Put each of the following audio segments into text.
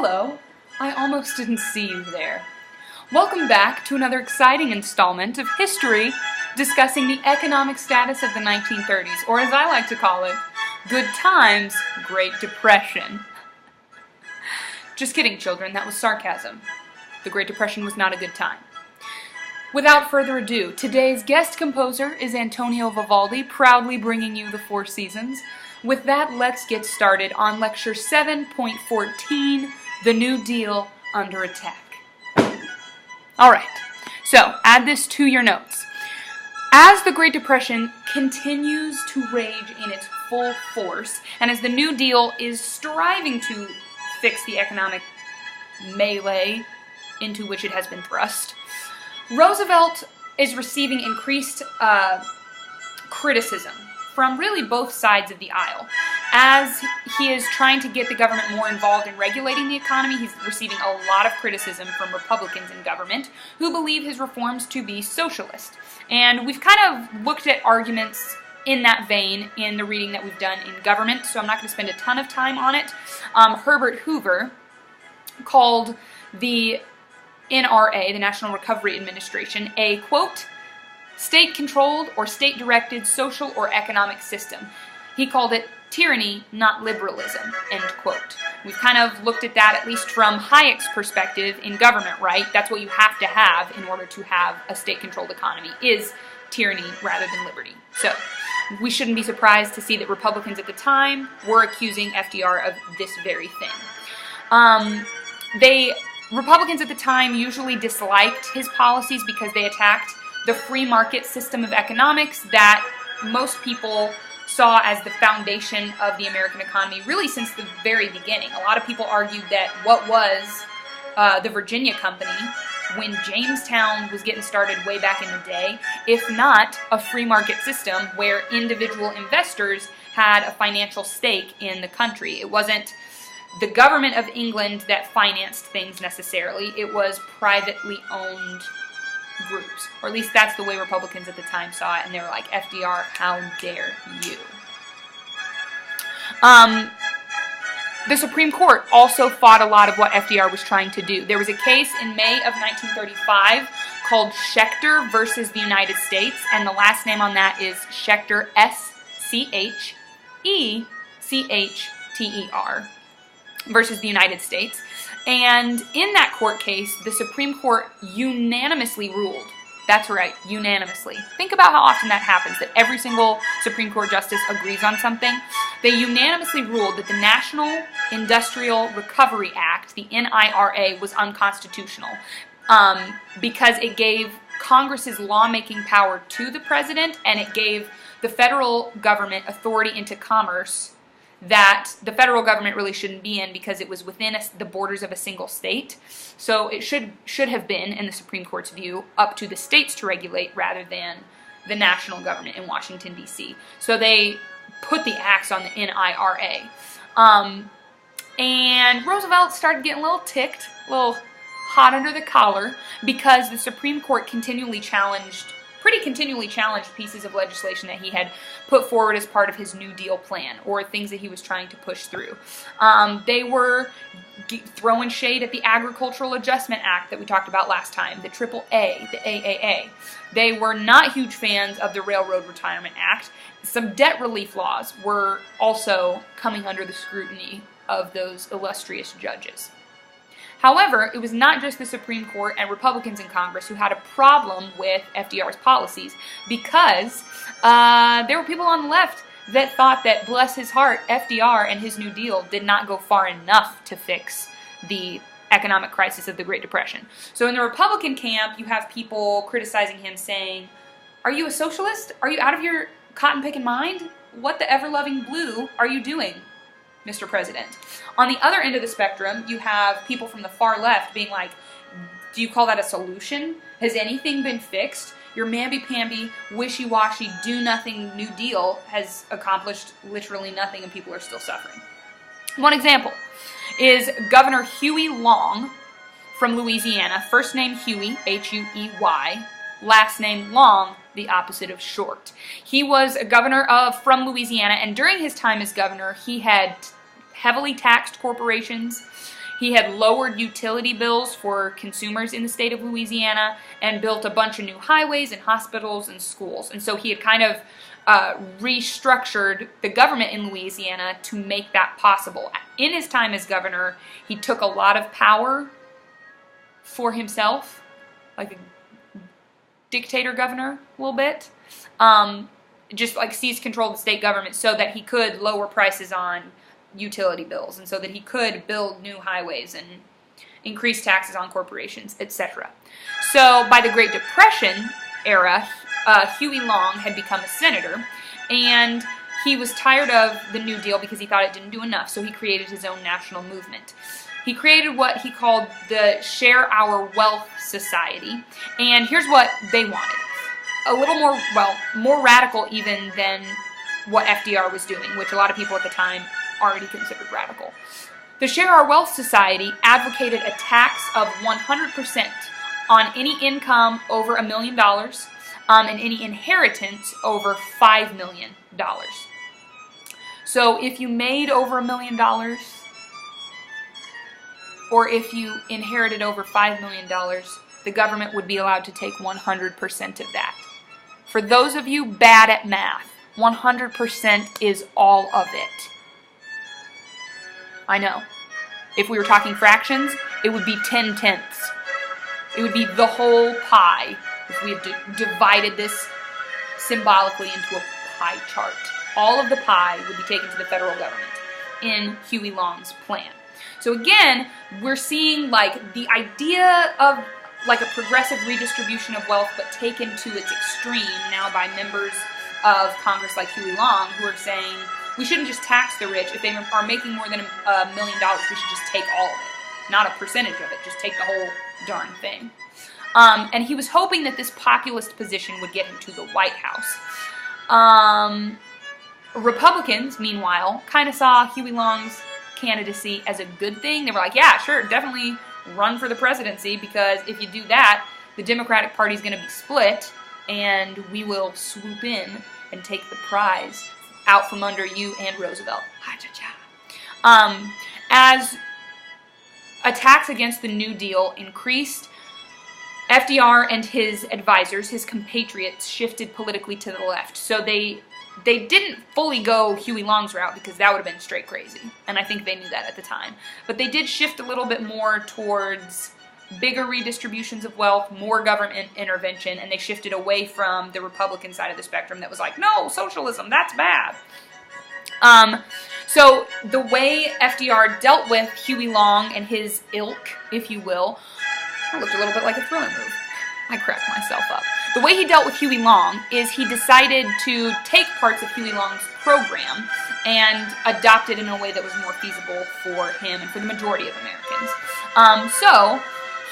Hello, I almost didn't see you there. Welcome back to another exciting installment of history discussing the economic status of the 1930s, or as I like to call it, Good Times, Great Depression. Just kidding, children, that was sarcasm. The Great Depression was not a good time. Without further ado, today's guest composer is Antonio Vivaldi, proudly bringing you the Four Seasons. With that, let's get started on Lecture 7.14, The New Deal Under Attack. Alright, so add this to your notes. As the Great Depression continues to rage in its full force, and as the New Deal is striving to fix the economic melee into which it has been thrust, Roosevelt is receiving increased criticism from really both sides of the aisle. As he is trying to get the government more involved in regulating the economy, he's receiving a lot of criticism from Republicans in government who believe his reforms to be socialist. And we've kind of looked at arguments in that vein in the reading that we've done in government, so I'm not going to spend a ton of time on it. Herbert Hoover called the NRA, the National Recovery Administration, a, quote, state-controlled or state-directed social or economic system. He called it tyranny, not liberalism, end quote. We've kind of looked at that, at least from Hayek's perspective in government, right? That's what you have to have in order to have a state-controlled economy, is tyranny rather than liberty. So we shouldn't be surprised to see that Republicans at the time were accusing FDR of this very thing. Republicans at the time usually disliked his policies because they attacked the free market system of economics that most people saw as the foundation of the American economy really since the very beginning. A lot of people argued that what was the Virginia Company when Jamestown was getting started way back in the day, if not a free market system where individual investors had a financial stake in the country. It wasn't the government of England that financed things necessarily. It was privately owned groups, or at least that's the way Republicans at the time saw it, and they were like, FDR, how dare you? The Supreme Court also fought a lot of what FDR was trying to do. There was a case in May of 1935 called Schechter versus the United States, and the last name on that is Schechter, S-C-H-E-C-H-T-E-R, versus the United States. And in that court case, the Supreme Court unanimously ruled. That's right, unanimously. Think about how often that happens, that every single Supreme Court justice agrees on something. They unanimously ruled that the National Industrial Recovery Act, the NIRA, was unconstitutional because it gave Congress's lawmaking power to the president, and it gave the federal government authority into commerce that the federal government really shouldn't be in because it was within the borders of a single state. So it should have been, in the Supreme Court's view, up to the states to regulate rather than the national government in Washington, D.C. So they put the axe on the NIRA. And Roosevelt started getting a little ticked, a little hot under the collar, because the Supreme Court continually challenged pieces of legislation that he had put forward as part of his New Deal plan, or things that he was trying to push through. They were throwing shade at the Agricultural Adjustment Act that we talked about last time, the AAA, the AAA. They were not huge fans of the Railroad Retirement Act. Some debt relief laws were also coming under the scrutiny of those illustrious judges. However, it was not just the Supreme Court and Republicans in Congress who had a problem with FDR's policies, because there were people on the left that thought that, bless his heart, FDR and his New Deal did not go far enough to fix the economic crisis of the Great Depression. So in the Republican camp, you have people criticizing him, saying, are you a socialist? Are you out of your cotton-picking mind? What the ever-loving blue are you doing, Mr. President? On the other end of the spectrum, you have people from the far left being like, do you call that a solution? Has anything been fixed? Your mamby-pamby, wishy-washy, do-nothing New Deal has accomplished literally nothing, and people are still suffering. One example is Governor Huey Long from Louisiana. First name Huey, H-U-E-Y. Last name Long, the opposite of short. He was a governor from Louisiana, and during his time as governor, he had heavily taxed corporations. He had lowered utility bills for consumers in the state of Louisiana and built a bunch of new highways and hospitals and schools. And so he had kind of restructured the government in Louisiana to make that possible. In his time as governor, he took a lot of power for himself, like a dictator governor a little bit. Just like seized control of the state government so that he could lower prices on utility bills and so that he could build new highways and increase taxes on corporations, etc. So by the Great Depression era, Huey Long had become a senator, and he was tired of the New Deal because he thought it didn't do enough, so he created his own national movement. He created what he called the Share Our Wealth Society, and here's what they wanted. A little more, well, more radical even than what FDR was doing, which a lot of people at the time already considered radical. The Share Our Wealth Society advocated a tax of 100% on any income over $1 million and any inheritance over $5 million. So if you made over $1 million, or if you inherited over $5 million, the government would be allowed to take 100% of that. For those of you bad at math, 100% is all of it. I know. If we were talking fractions, it would be 10/10. It would be the whole pie if we had divided this symbolically into a pie chart. All of the pie would be taken to the federal government in Huey Long's plan. So again, we're seeing like the idea of like a progressive redistribution of wealth, but taken to its extreme now by members of Congress like Huey Long, who are saying we shouldn't just tax the rich. If they are making more than $1 million, we should just take all of it, not a percentage of it, just take the whole darn thing. And he was hoping that this populist position would get him to the White House. Republicans, meanwhile, kind of saw Huey Long's candidacy as a good thing. They were like, yeah, sure, definitely run for the presidency, because if you do that, the Democratic Party is going to be split, and we will swoop in and take the prize out from under you and Roosevelt. As attacks against the New Deal increased, FDR and his advisors, his compatriots, shifted politically to the left. So they didn't fully go Huey Long's route, because that would have been straight crazy, and I think they knew that at the time. But they did shift a little bit more towards bigger redistributions of wealth, more government intervention, and they shifted away from the Republican side of the spectrum that was like, no, socialism, that's bad. So the way FDR dealt with Huey Long and his ilk, if you will, it looked a little bit like a thriller move. I cracked myself up. The way he dealt with Huey Long is he decided to take parts of Huey Long's program and adopt it in a way that was more feasible for him and for the majority of Americans. So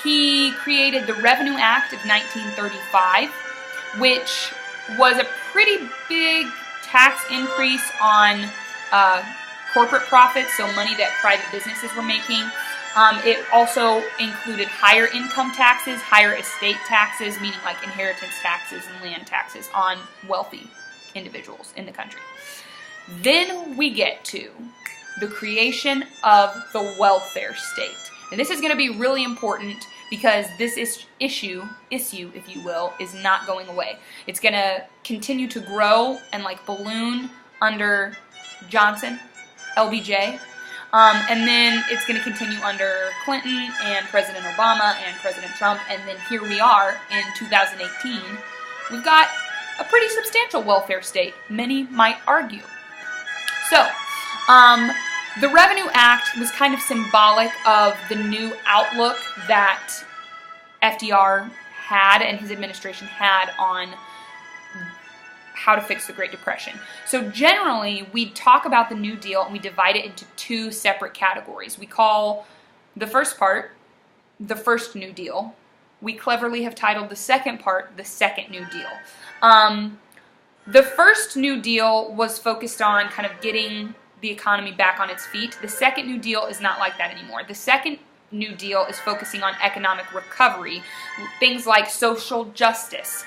he created the Revenue Act of 1935, which was a pretty big tax increase on corporate profits, so money that private businesses were making. It also included higher income taxes, higher estate taxes, meaning like inheritance taxes and land taxes on wealthy individuals in the country. Then we get to the creation of the welfare state. And this is going to be really important because this issue, if you will, is not going away. It's going to continue to grow and like balloon under Johnson, LBJ. And then it's going to continue under Clinton and President Obama and President Trump. And then here we are in 2018. We've got a pretty substantial welfare state, many might argue. So, the Revenue Act was kind of symbolic of the new outlook that FDR had and his administration had on how to fix the Great Depression. So generally, we talk about the New Deal and we divide it into two separate categories. We call the first part the First New Deal. We cleverly have titled the second part the Second New Deal. The First New Deal was focused on kind of getting the economy back on its feet. The Second New Deal is not like that anymore. The Second New Deal is focusing on economic recovery, things like social justice,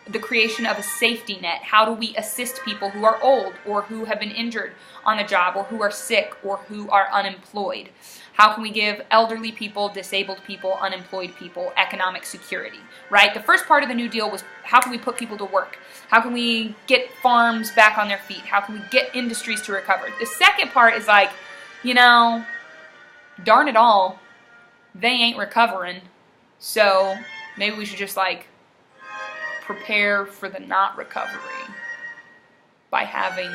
the creation of a safety net. How do we assist people who are old or who have been injured on the job or who are sick or who are unemployed? How can we give elderly people, disabled people, unemployed people economic security, right? The first part of the New Deal was how can we put people to work? How can we get farms back on their feet? How can we get industries to recover? The second part is like, you know, darn it all, they ain't recovering. So maybe we should just like prepare for the not recovery by having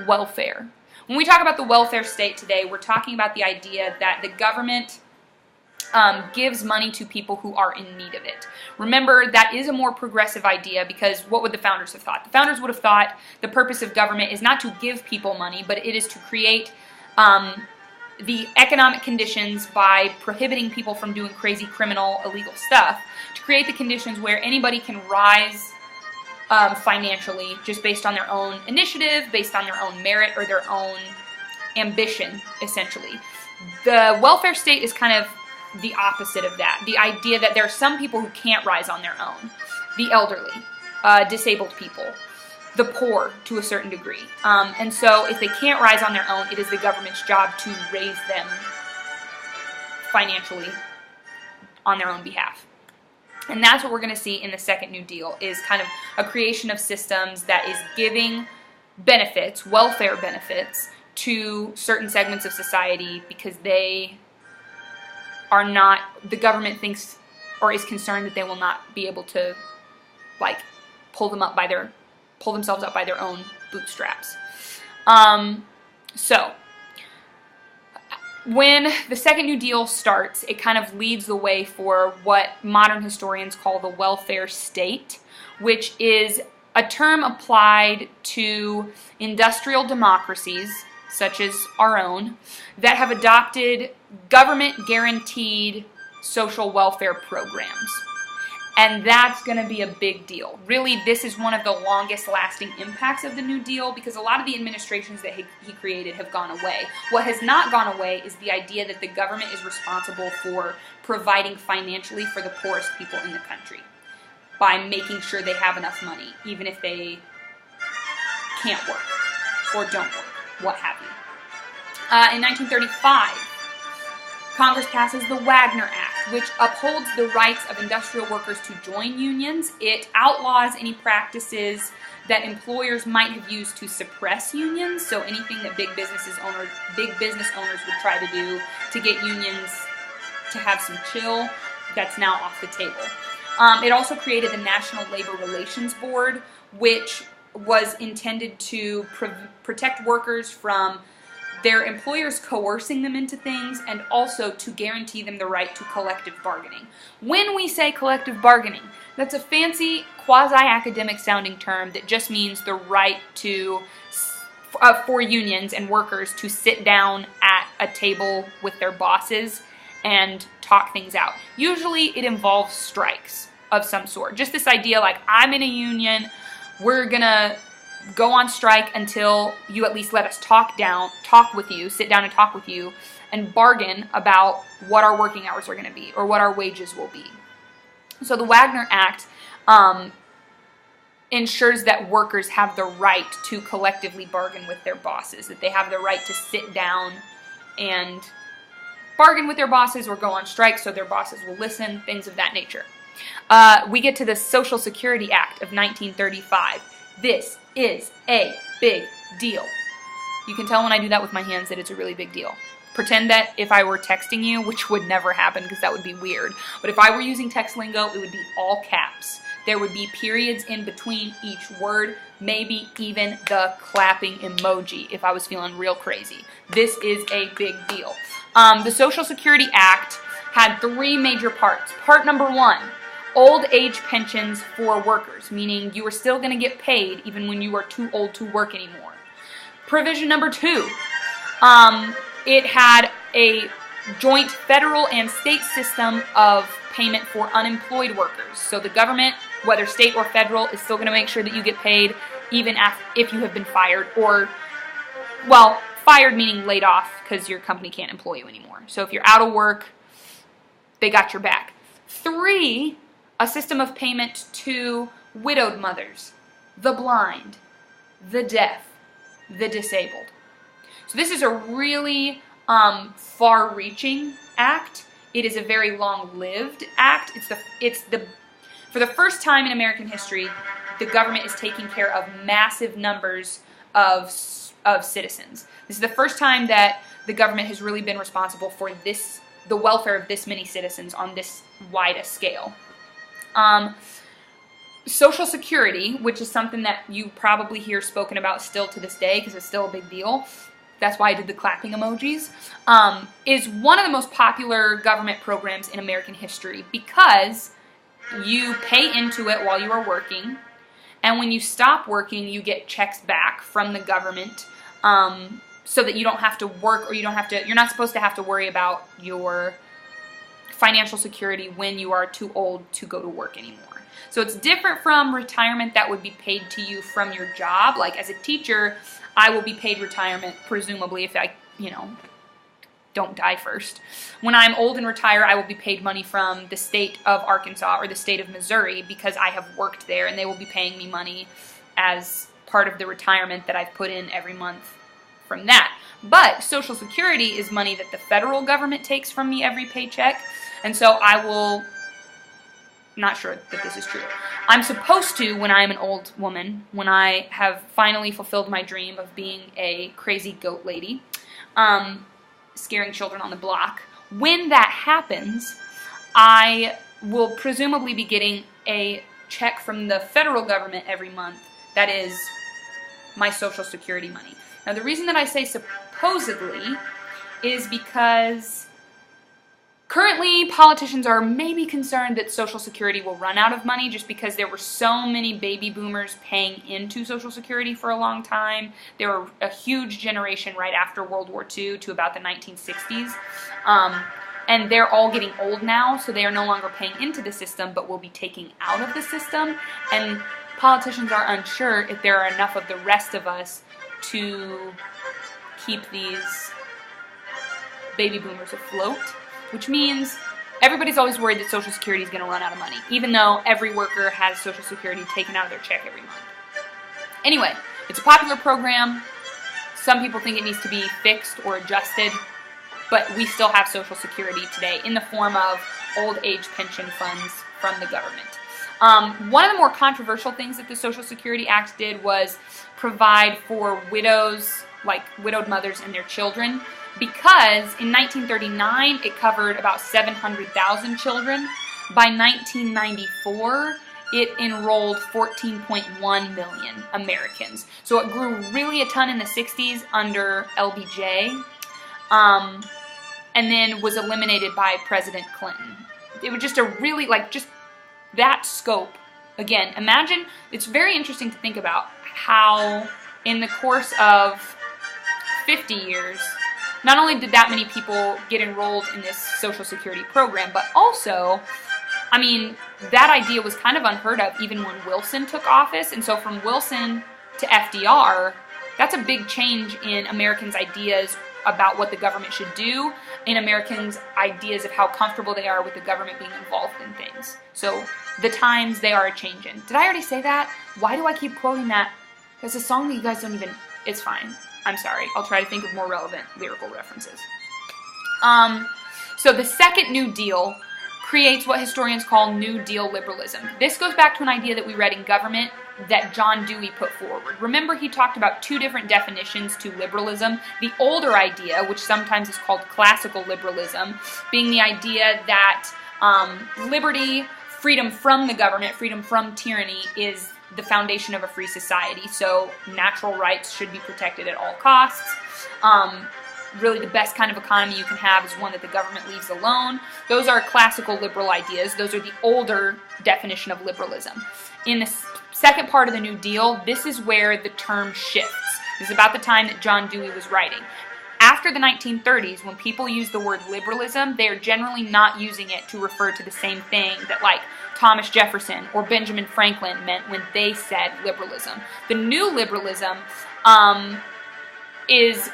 welfare. When we talk about the welfare state today, we're talking about the idea that the government gives money to people who are in need of it. Remember, that is a more progressive idea because what would the founders have thought? The founders would have thought the purpose of government is not to give people money, but it is to create the economic conditions by prohibiting people from doing crazy criminal, illegal stuff, to create the conditions where anybody can rise financially just based on their own initiative, based on their own merit, or their own ambition, essentially. The welfare state is kind of the opposite of that. The idea that there are some people who can't rise on their own. The elderly, disabled people, the poor to a certain degree. And so if they can't rise on their own, it is the government's job to raise them financially on their own behalf. And that's what we're going to see in the second New Deal, is kind of a creation of systems that is giving benefits, welfare benefits, to certain segments of society because they are not, the government thinks or is concerned that they will not be able to like pull themselves up by their own bootstraps. So when the second New Deal starts, it kind of leads the way for what modern historians call the welfare state, which is a term applied to industrial democracies, such as our own, that have adopted government-guaranteed social welfare programs. And that's going to be a big deal. Really, this is one of the longest lasting impacts of the New Deal because a lot of the administrations that he created have gone away. What has not gone away is the idea that the government is responsible for providing financially for the poorest people in the country by making sure they have enough money, even if they can't work or don't work, what have you. In 1935, Congress passes the Wagner Act, which upholds the rights of industrial workers to join unions. It outlaws any practices that employers might have used to suppress unions, so anything that big business owners would try to do to get unions to have some chill, that's now off the table. It also created the National Labor Relations Board, which was intended to protect workers from their employers coercing them into things, and also to guarantee them the right to collective bargaining. When we say collective bargaining, that's a fancy, quasi-academic sounding term that just means the right to, for unions and workers to sit down at a table with their bosses and talk things out. Usually it involves strikes of some sort. Just this idea like, I'm in a union, we're gonna go on strike until you at least let us talk with you, sit down and talk with you, and bargain about what our working hours are going to be or what our wages will be. So the Wagner Act ensures that workers have the right to collectively bargain with their bosses, that they have the right to sit down and bargain with their bosses or go on strike so their bosses will listen, things of that nature. We get to the Social Security Act of 1935. This is a big deal. You can tell when I do that with my hands that it's a really big deal. Pretend that if I were texting you, which would never happen because that would be weird, but if I were using text lingo, it would be all caps. There would be periods in between each word, maybe even the clapping emoji if I was feeling real crazy. This is a big deal. The Social Security Act had three major parts. Part number one, old age pensions for workers, meaning you were still going to get paid even when you are too old to work anymore. Provision number two, it had a joint federal and state system of payment for unemployed workers. So the government, whether state or federal, is still going to make sure that you get paid even if you have been fired, or, well, fired meaning laid off because your company can't employ you anymore. So if you're out of work, they got your back. Three, a system of payment to widowed mothers, the blind, the deaf, the disabled. So this is a really far-reaching act. It is a very long-lived act. For the first time in American history, the government is taking care of massive numbers of citizens. This is the first time that the government has really been responsible for the welfare of this many citizens on this wide a scale. Social Security, which is something that you probably hear spoken about still to this day because it's still a big deal. That's why I did the clapping emojis, is one of the most popular government programs in American history because you pay into it while you are working, and when you stop working, you get checks back from the government, so that you don't have to work, or you're not supposed to have to worry about your financial security when you are too old to go to work anymore. So it's different from retirement that would be paid to you from your job. Like as a teacher, I will be paid retirement, presumably, if I, don't die first. When I'm old and retire, I will be paid money from the state of Arkansas or the state of Missouri because I have worked there, and they will be paying me money as part of the retirement that I've put in every month from that. But Social Security is money that the federal government takes from me every paycheck, and so I will, not sure that this is true, I'm supposed to, when I'm an old woman, when I have finally fulfilled my dream of being a crazy goat lady, scaring children on the block, when that happens, I will presumably be getting a check from the federal government every month that is my Social Security money. Now, the reason that I say supposedly is because currently politicians are maybe concerned that Social Security will run out of money just because there were so many baby boomers paying into Social Security for a long time. There were a huge generation right after World War II to about the 1960s. And they're all getting old now, so they are no longer paying into the system, but will be taking out of the system. And politicians are unsure if there are enough of the rest of us to keep these baby boomers afloat, which means everybody's always worried that Social Security is going to run out of money, even though every worker has Social Security taken out of their check every month. Anyway, it's a popular program. Some people think it needs to be fixed or adjusted, but we still have Social Security today in the form of old age pension funds from the government. One of the more controversial things that the Social Security Act did was provide for widows, like widowed mothers and their children, because in 1939 it covered about 700,000 children. By 1994, it enrolled 14.1 million Americans. So it grew really a ton in the 60s under LBJ, and then was eliminated by President Clinton. It was just a really, just that scope. Again, imagine, it's very interesting to think about how in the course of 50 years, not only did that many people get enrolled in this Social Security program, but also, I mean, that idea was kind of unheard of even when Wilson took office. And so from Wilson to FDR, that's a big change in Americans' ideas about what the government should do, in Americans' ideas of how comfortable they are with the government being involved in things. So the times they are a-changin'. Did I already say that? Why do I keep quoting that? There's a song that you guys don't even... It's fine. I'm sorry. I'll try to think of more relevant lyrical references. So the Second New Deal creates what historians call New Deal liberalism. This goes back to an idea that we read in Government that John Dewey put forward. Remember, he talked about two different definitions to liberalism. The older idea, which sometimes is called classical liberalism, being the idea that liberty, freedom from the government, freedom from tyranny is the foundation of a free society. So natural rights should be protected at all costs. Really the best kind of economy you can have is one that the government leaves alone. Those are classical liberal ideas. Those are the older definition of liberalism. In the second part of the New Deal, this is where the term shifts. This is about the time that John Dewey was writing. After the 1930s, when people use the word liberalism, they are generally not using it to refer to the same thing that, like, Thomas Jefferson or Benjamin Franklin meant when they said liberalism. The new liberalism is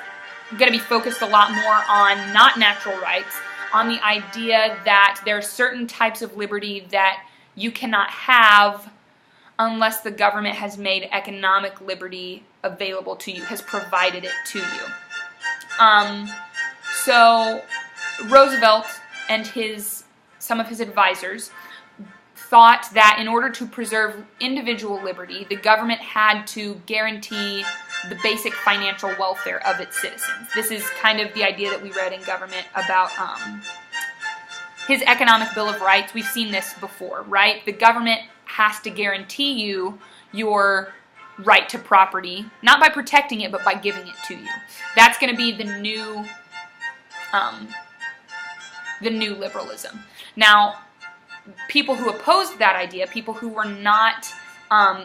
going to be focused a lot more on not natural rights, on the idea that there are certain types of liberty that you cannot have unless the government has made economic liberty available to you, has provided it to you. So Roosevelt and some of his advisors thought that in order to preserve individual liberty, the government had to guarantee the basic financial welfare of its citizens. This is kind of the idea that we read in Government about his Economic Bill of Rights. We've seen this before, right? The government has to guarantee you your right to property, not by protecting it, but by giving it to you. That's going to be the new liberalism. Now, people who opposed that idea, people who were not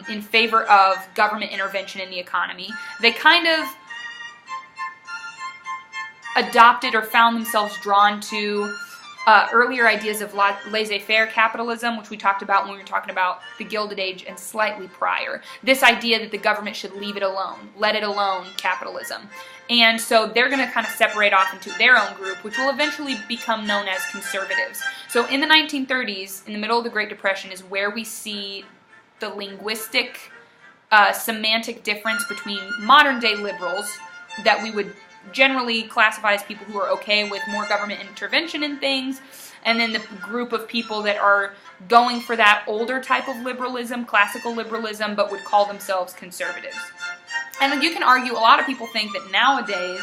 in favor of government intervention in the economy, they kind of adopted or found themselves drawn to earlier ideas of laissez-faire capitalism, which we talked about when we were talking about the Gilded Age and slightly prior. This idea that the government should leave it alone, let it alone capitalism. And so they're going to kind of separate off into their own group, which will eventually become known as conservatives. So in the 1930s, in the middle of the Great Depression, is where we see the linguistic, semantic difference between modern-day liberals that we would generally classify as people who are okay with more government intervention in things, and then the group of people that are going for that older type of liberalism, classical liberalism, but would call themselves conservatives. And you can argue, a lot of people think that nowadays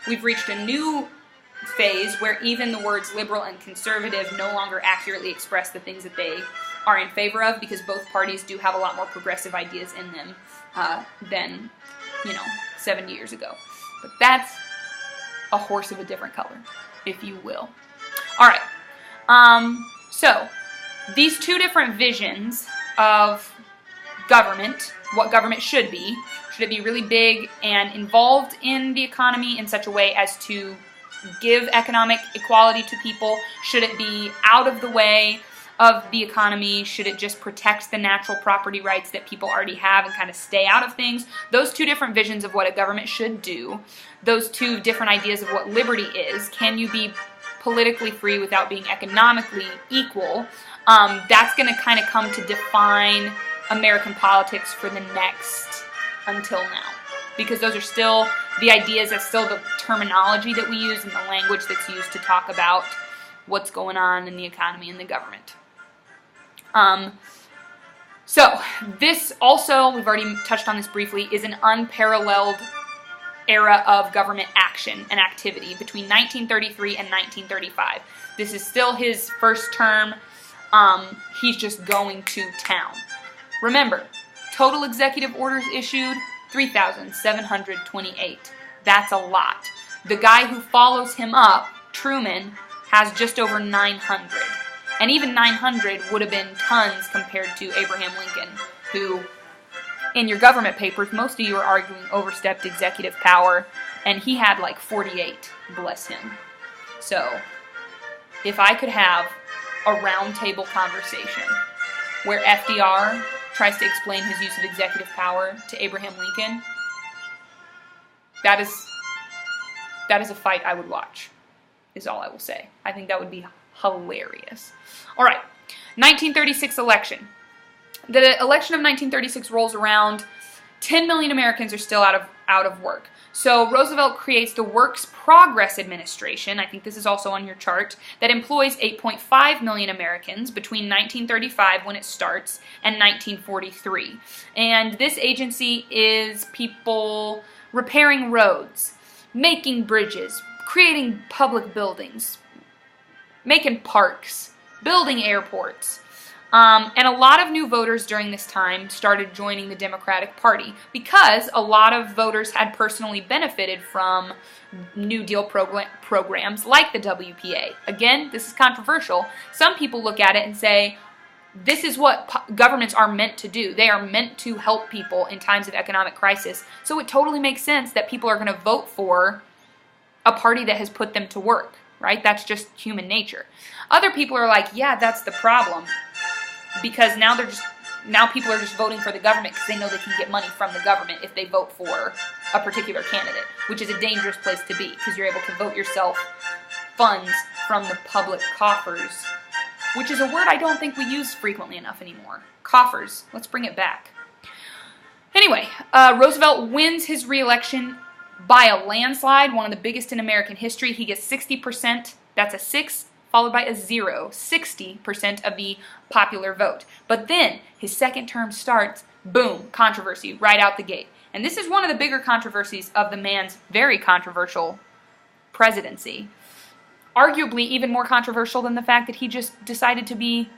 we've reached a new phase where even the words liberal and conservative no longer accurately express the things that they are in favor of, because both parties do have a lot more progressive ideas in them than, 70 years ago. But that's a horse of a different color, if you will. All right. So these two different visions of government, what government should be. Should it be really big and involved in the economy in such a way as to give economic equality to people? Should it be out of the way of the economy? Should it just protect the natural property rights that people already have and kind of stay out of things? Those two different visions of what a government should do, those two different ideas of what liberty is. Can you be politically free without being economically equal? That's going to kind of come to define American politics for the next until now. Because those are still the ideas, that's still the terminology that we use and the language that's used to talk about what's going on in the economy and the government. So this also, we've already touched on this briefly, is an unparalleled era of government action and activity between 1933 and 1935. This is still his first term. He's just going to town. Remember, total executive orders issued, 3,728. That's a lot. The guy who follows him up, Truman, has just over 900. And even 900 would have been tons compared to Abraham Lincoln, who, in your government papers, most of you are arguing overstepped executive power, and he had like 48, bless him. So, if I could have a roundtable conversation where FDR tries to explain his use of executive power to Abraham Lincoln, that is a fight I would watch, is all I will say. I think that would be hilarious. All right, 1936 election. The election of 1936 rolls around. 10 million Americans are still out of work. So Roosevelt creates the Works Progress Administration, I think this is also on your chart, that employs 8.5 million Americans between 1935, when it starts, and 1943. And this agency is people repairing roads, making bridges, creating public buildings, making parks, building airports. And a lot of new voters during this time started joining the Democratic Party because a lot of voters had personally benefited from New Deal programs like the WPA. Again, this is controversial. Some people look at it and say, this is what governments are meant to do. They are meant to help people in times of economic crisis. So it totally makes sense that people are going to vote for a party that has put them to work, right? That's just human nature. Other people are like, yeah, that's the problem. Because now people are just voting for the government because they know they can get money from the government if they vote for a particular candidate, which is a dangerous place to be because you're able to vote yourself funds from the public coffers which is a word I don't think we use frequently enough anymore. Coffers. Let's bring it back. Anyway, Roosevelt wins his re-election by a landslide, one of the biggest in American history. He gets 60%. That's a 6 followed by a 0, 60% of the popular vote. But then his second term starts, boom, controversy right out the gate. And this is one of the bigger controversies of the man's very controversial presidency. Arguably even more controversial than the fact that he just decided to be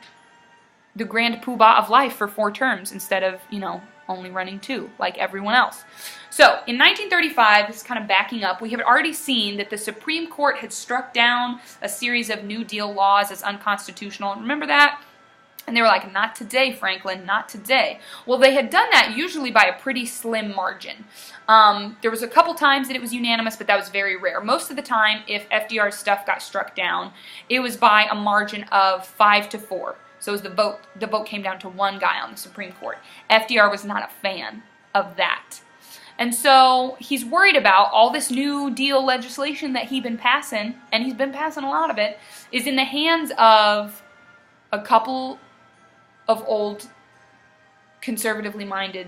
the grand poobah of life for 4 terms instead of, only running 2 like everyone else. So, in 1935, this is kind of backing up, we have already seen that the Supreme Court had struck down a series of New Deal laws as unconstitutional. Remember that? And they were like, not today, Franklin, not today. Well, they had done that usually by a pretty slim margin. There was a couple times that it was unanimous, but that was very rare. Most of the time, if FDR's stuff got struck down, it was by a margin of 5-4. So as the vote came down to 1 guy on the Supreme Court. FDR was not a fan of that. And so he's worried about all this New Deal legislation that he's been passing, and he's been passing a lot of it, is in the hands of a couple of old, conservatively minded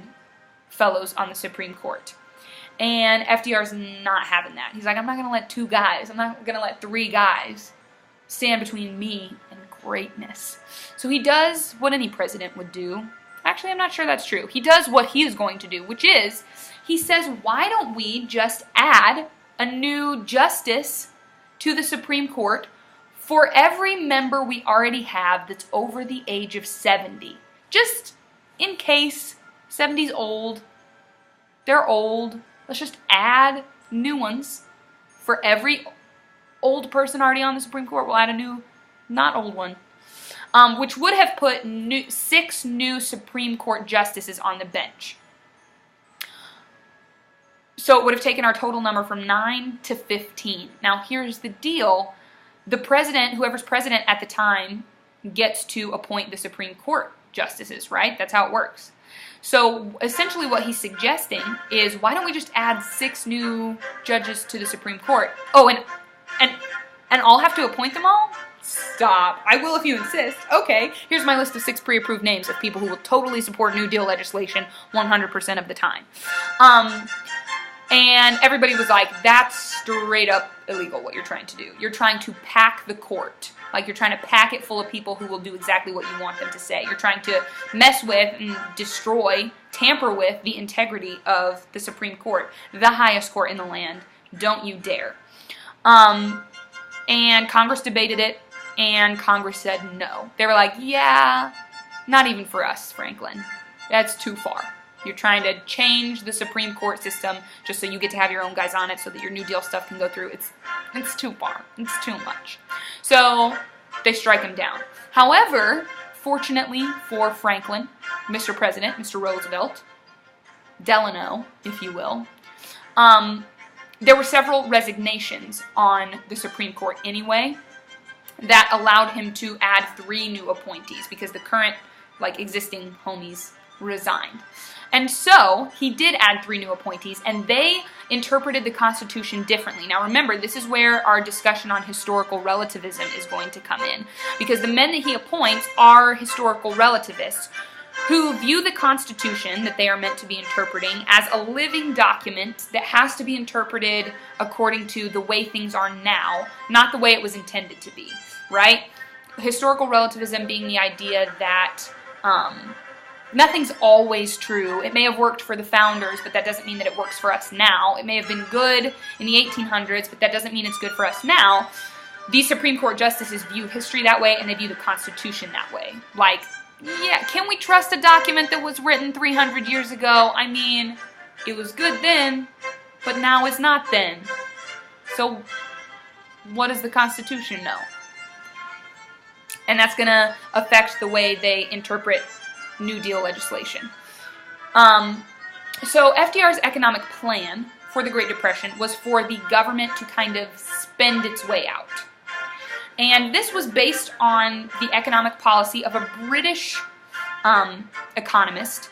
fellows on the Supreme Court. And FDR's not having that. He's like, I'm not going to let 2 guys, I'm not going to let 3 guys stand between me and greatness. So he does what any president would do. Actually, I'm not sure that's true. He does what he is going to do, which is, he says, why don't we just add a new justice to the Supreme Court for every member we already have that's over the age of 70? Just in case 70's old, they're old, let's just add new ones. For every old person already on the Supreme Court, we'll add a new, not old one. Which would have put 6 new Supreme Court justices on the bench. So it would have taken our total number from 9 to 15. Now here's the deal. The president, whoever's president at the time, gets to appoint the Supreme Court justices, right? That's how it works. So essentially what he's suggesting is, why don't we just add 6 new judges to the Supreme Court? Oh, and I'll have to appoint them all? Stop. I will if you insist. Okay, here's my list of 6 pre-approved names of people who will totally support New Deal legislation 100% of the time. And everybody was like, that's straight up illegal what you're trying to do. You're trying to pack the court. Like, you're trying to pack it full of people who will do exactly what you want them to say. You're trying to mess with and destroy, tamper with the integrity of the Supreme Court, the highest court in the land. Don't you dare. And Congress debated it, and Congress said no. They were like, yeah, not even for us, Franklin. That's too far. You're trying to change the Supreme Court system just so you get to have your own guys on it so that your New Deal stuff can go through. It's too far. It's too much. So they strike him down. However, fortunately for Franklin, Mr. President, Mr. Roosevelt, Delano, if you will, there were several resignations on the Supreme Court anyway that allowed him to add 3 new appointees because the current, existing homies resigned. And so he did add 3 new appointees, and they interpreted the Constitution differently. Now remember, this is where our discussion on historical relativism is going to come in, because the men that he appoints are historical relativists who view the Constitution that they are meant to be interpreting as a living document that has to be interpreted according to the way things are now, not the way it was intended to be, right? Historical relativism being the idea that nothing's always true. It may have worked for the founders, but that doesn't mean that it works for us now. It may have been good in the 1800s, but that doesn't mean it's good for us now. These Supreme Court justices view history that way, and they view the Constitution that way. Like, yeah, can we trust a document that was written 300 years ago? I mean, it was good then, but now it's not then. So, what does the Constitution know? And that's going to affect the way they interpret New Deal legislation. So FDR's economic plan for the Great Depression was for the government to kind of spend its way out. And this was based on the economic policy of a British economist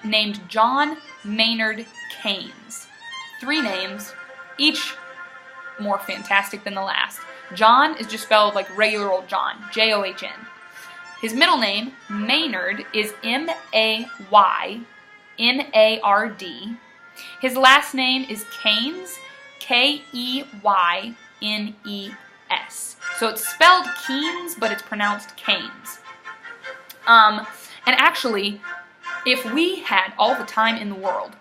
named John Maynard Keynes. 3 names, each more fantastic than the last. John is just spelled like regular old John, John. His middle name, Maynard, is M-A-Y-N-A-R-D. His last name is Keynes, K-E-Y-N-E-S. So it's spelled Keynes, but it's pronounced Keynes. And actually, if we had all the time in the world,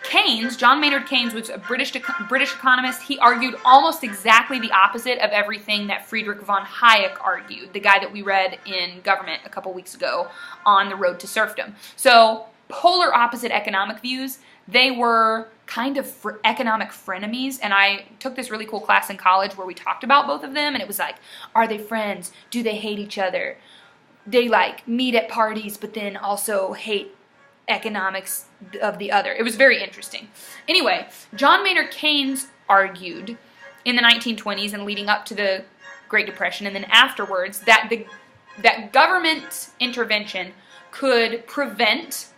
Keynes, John Maynard Keynes, was a British economist. He argued almost exactly the opposite of everything that Friedrich von Hayek argued, the guy that we read in Government a couple weeks ago on The Road to Serfdom. So, polar opposite economic views. They were kind of economic frenemies, and I took this really cool class in college where we talked about both of them, and it was like, are they friends? Do they hate each other? They like meet at parties, but then also hate economics of the other. It was very interesting. Anyway, John Maynard Keynes argued in the 1920s and leading up to the Great Depression, and then afterwards, that government intervention could prevent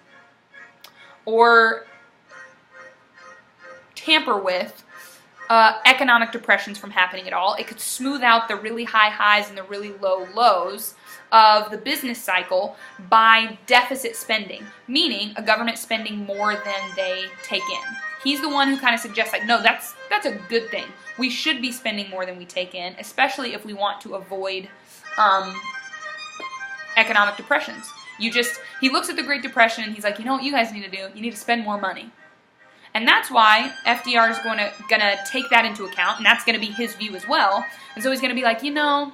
or tamper with economic depressions from happening at all. It could smooth out the really high highs and the really low lows of the business cycle by deficit spending, meaning a government spending more than they take in. He's the one who kind of suggests, like, no, that's a good thing. We should be spending more than we take in, especially if we want to avoid economic depressions. He looks at the Great Depression and he's like, you know what you guys need to do? You need to spend more money. And that's why FDR is gonna take that into account, and that's gonna be his view as well. And so he's gonna be like, you know,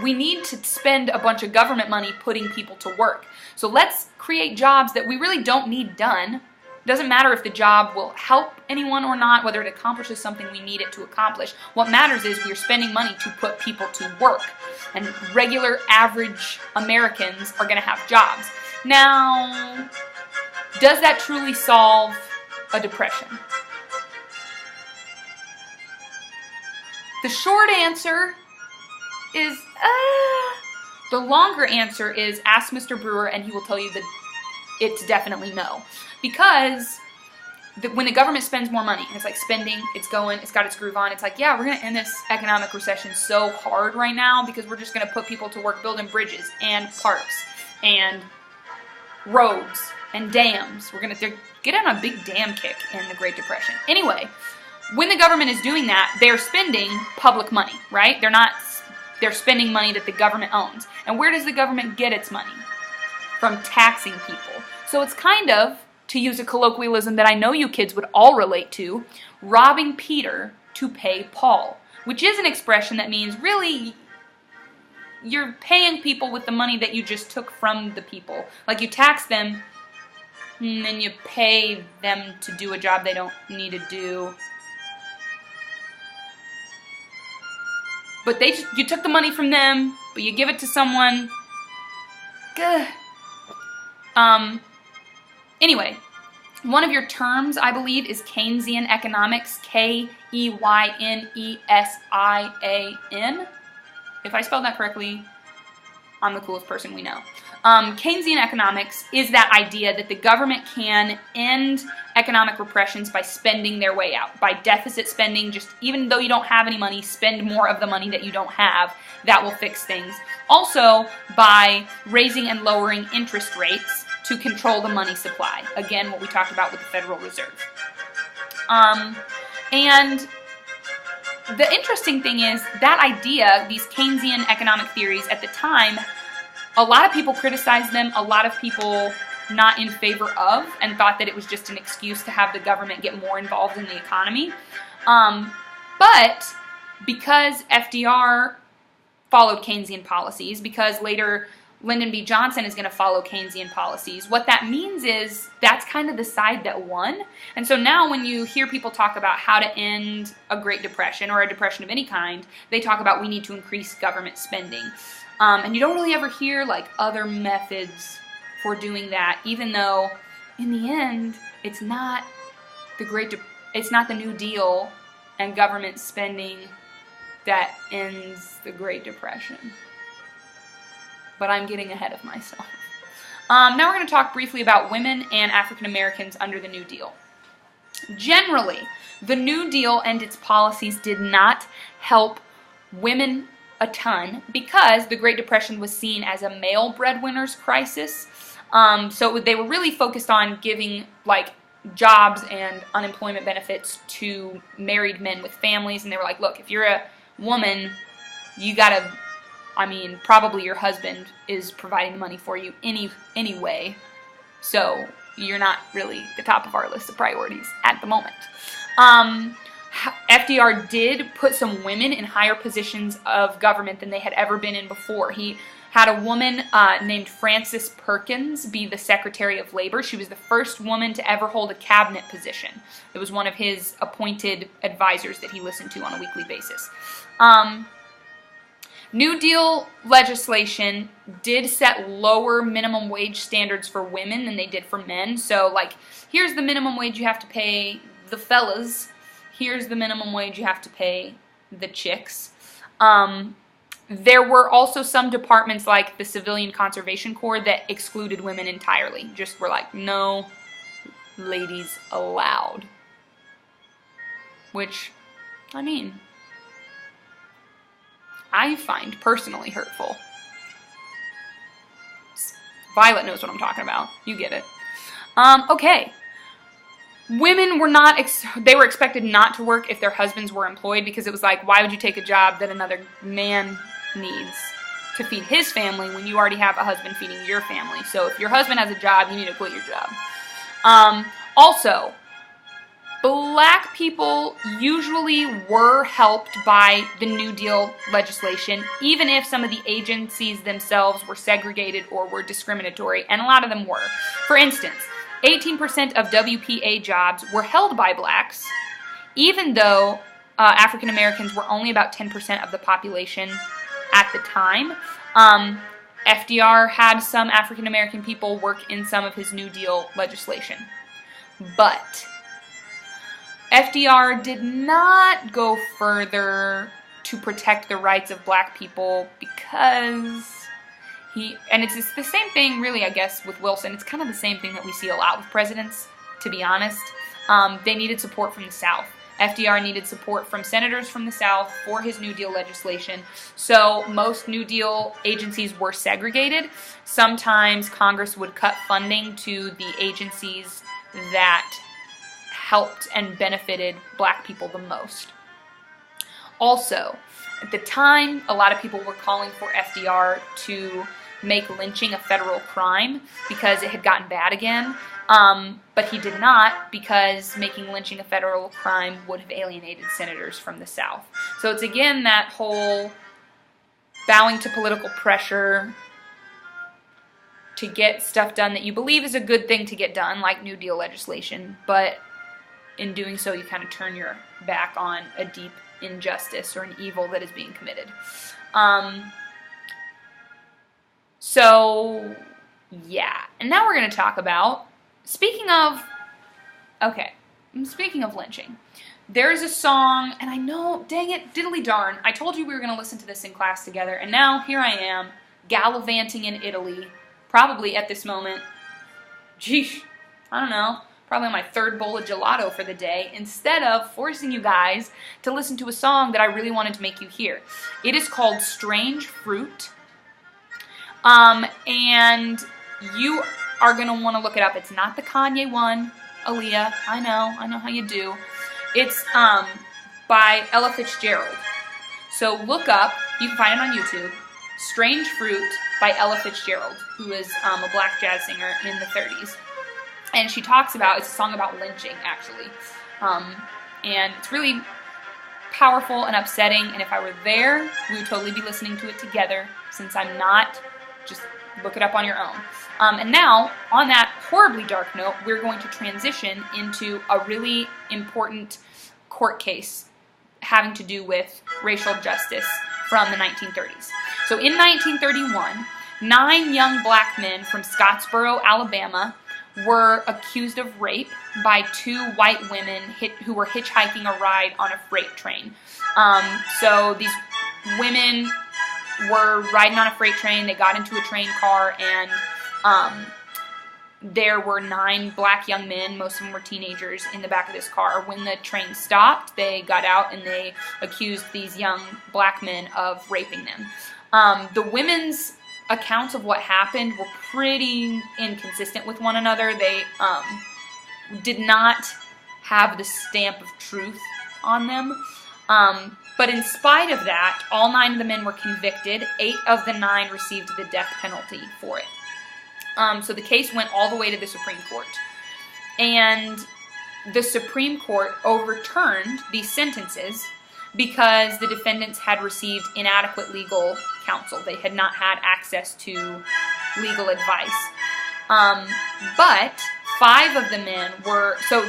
we need to spend a bunch of government money putting people to work. So let's create jobs that we really don't need done. It doesn't matter if the job will help anyone or not, whether it accomplishes something we need it to accomplish. What matters is we're spending money to put people to work. And regular, average Americans are going to have jobs. Now, does that truly solve a depression? The short answer is, the longer answer is ask Mr. Brewer and he will tell you that it's definitely no. Because when the government spends more money, and it's like spending, it's going, it's got its groove on, it's like, yeah, we're going to end this economic recession so hard right now because we're just going to put people to work building bridges and parks and roads and dams. We're going to get on a big dam kick in the Great Depression. Anyway, when the government is doing that, they're spending public money, right? They're spending money that the government owns. And where does the government get its money? From taxing people. So it's kind of, to use a colloquialism that I know you kids would all relate to, robbing Peter to pay Paul, which is an expression that means really you're paying people with the money that you just took from the people. Like you tax them and then you pay them to do a job they don't need to do. But you took the money from them, but you give it to someone. Gah. Anyway, one of your terms, I believe, is Keynesian economics, K-E-Y-N-E-S-I-A-N. If I spelled that correctly, I'm the coolest person we know. Keynesian economics is that idea that the government can end economic repressions by spending their way out, by deficit spending. Just even though you don't have any money, spend more of the money that you don't have. That will fix things. Also, by raising and lowering interest rates to control the money supply. Again, what we talked about with the Federal Reserve. And the interesting thing is that idea, these Keynesian economic theories at the time, a lot of people criticized them, a lot of people not in favor of, and thought that it was just an excuse to have the government get more involved in the economy. But because FDR followed Keynesian policies, because later Lyndon B. Johnson is going to follow Keynesian policies, what that means is that's kind of the side that won. And so now when you hear people talk about how to end a Great Depression or a depression of any kind, they talk about we need to increase government spending. And you don't really ever hear like other methods for doing that, even though in the end it's not it's not the New Deal and government spending that ends the Great Depression. But I'm getting ahead of myself. Now we're going to talk briefly about women and African Americans under the New Deal. Generally, the New Deal and its policies did not help women a ton because the Great Depression was seen as a male breadwinner's crisis. So they were really focused on giving like jobs and unemployment benefits to married men with families, and they were like, look, if you're a woman, you gotta, I mean, probably your husband is providing the money for you anyway, so you're not really the top of our list of priorities at the moment. FDR did put some women in higher positions of government than they had ever been in before. He had a woman named Frances Perkins be the Secretary of Labor. She was the first woman to ever hold a cabinet position. It was one of his appointed advisors that he listened to on a weekly basis. New Deal legislation did set lower minimum wage standards for women than they did for men. So, like, here's the minimum wage you have to pay the fellas. Here's the minimum wage you have to pay the chicks. There were also some departments like the Civilian Conservation Corps that excluded women entirely. Just were like, no ladies allowed. Which, I mean, I find personally hurtful. Violet knows what I'm talking about. You get it. Okay. Women were not, they were expected not to work if their husbands were employed, because it was like, why would you take a job that another man needs to feed his family when you already have a husband feeding your family? So if your husband has a job, you need to quit your job. Also, black people usually were helped by the New Deal legislation, even if some of the agencies themselves were segregated or were discriminatory, and a lot of them were. For instance, 18% of WPA jobs were held by blacks, even though African Americans were only about 10% of the population at the time. FDR had some African American people work in some of his New Deal legislation. But FDR did not go further to protect the rights of black people because and it's the same thing really, I guess, with Wilson. It's kind of the same thing that we see a lot with presidents, to be honest. They needed support from the South. FDR needed support from senators from the South for his New Deal legislation. So most New Deal agencies were segregated. Sometimes Congress would cut funding to the agencies that helped and benefited black people the most. Also, at the time, a lot of people were calling for FDR to make lynching a federal crime because it had gotten bad again. But he did not, because making lynching a federal crime would have alienated senators from the South. So it's again that whole bowing to political pressure to get stuff done that you believe is a good thing to get done, like New Deal legislation, but in doing so you kind of turn your back on a deep injustice or an evil that is being committed. So, yeah. And now we're going to talk about, speaking of lynching, there is a song, and I know, dang it, diddly darn, I told you we were going to listen to this in class together, and now here I am, gallivanting in Italy, probably at this moment, geesh, I don't know, probably on my third bowl of gelato for the day, instead of forcing you guys to listen to a song that I really wanted to make you hear. It is called Strange Fruit. And you are going to want to look it up. It's not the Kanye one, Aaliyah. I know how you do. It's by Ella Fitzgerald. So look up, you can find it on YouTube, Strange Fruit by Ella Fitzgerald, who is a black jazz singer in the 30s. And she talks about, it's a song about lynching, actually. And it's really powerful and upsetting, and if I were there, we would totally be listening to it together, since I'm not. Just look it up on your own. And now, on that horribly dark note, we're going to transition into a really important court case having to do with racial justice from the 1930s. So in 1931, 9 young black men from Scottsboro, Alabama, were accused of rape by 2 white women who were hitchhiking a ride on a freight train. So these women were riding on a freight train. They got into a train car, and there were 9 black young men, most of them were teenagers, in the back of this car. When the train stopped, they got out and they accused these young black men of raping them. The women's accounts of what happened were pretty inconsistent with one another. They did not have the stamp of truth on them. But in spite of that, all 9 of the men were convicted. 8 of the 9 received the death penalty for it. So the case went all the way to the Supreme Court. And the Supreme Court overturned these sentences because the defendants had received inadequate legal counsel. They had not had access to legal advice. But 5 of the men were, so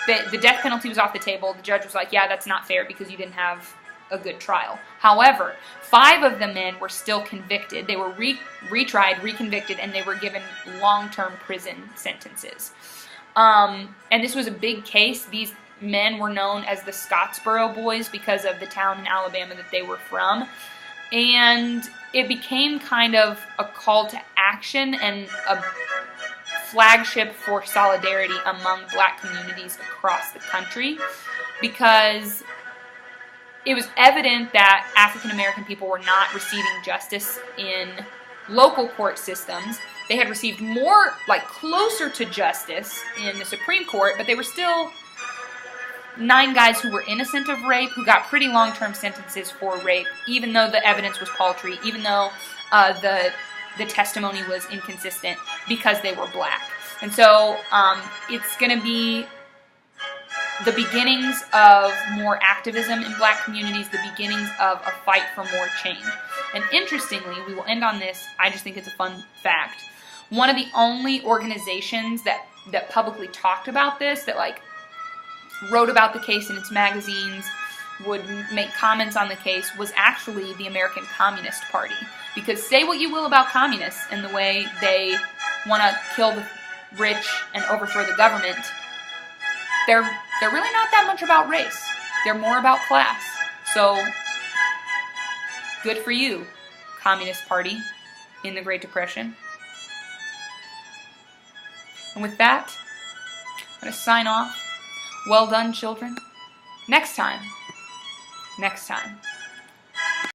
the death penalty was off the table. The judge was like, yeah, that's not fair because you didn't have a good trial. However, 5 of the men were still convicted. They were retried, reconvicted, and they were given long-term prison sentences. And this was a big case. These men were known as the Scottsboro Boys because of the town in Alabama that they were from. And it became kind of a call to action and a flagship for solidarity among black communities across the country, because it was evident that African American people were not receiving justice in local court systems. They had received more, like, closer to justice in the Supreme Court, but they were still 9 guys who were innocent of rape, who got pretty long-term sentences for rape, even though the evidence was paltry, even though the testimony was inconsistent, because they were black. And so it's going to be the beginnings of more activism in black communities, the beginnings of a fight for more change. And interestingly, we will end on this, I just think it's a fun fact. One of the only organizations that publicly talked about this, that like wrote about the case in its magazines, would make comments on the case, was actually the American Communist Party. Because say what you will about communists and the way they want to kill the rich and overthrow the government, they're really not that much about race. They're more about class. So, good for you, Communist Party in the Great Depression. And with that, I'm going to sign off. Well done, children. Next time.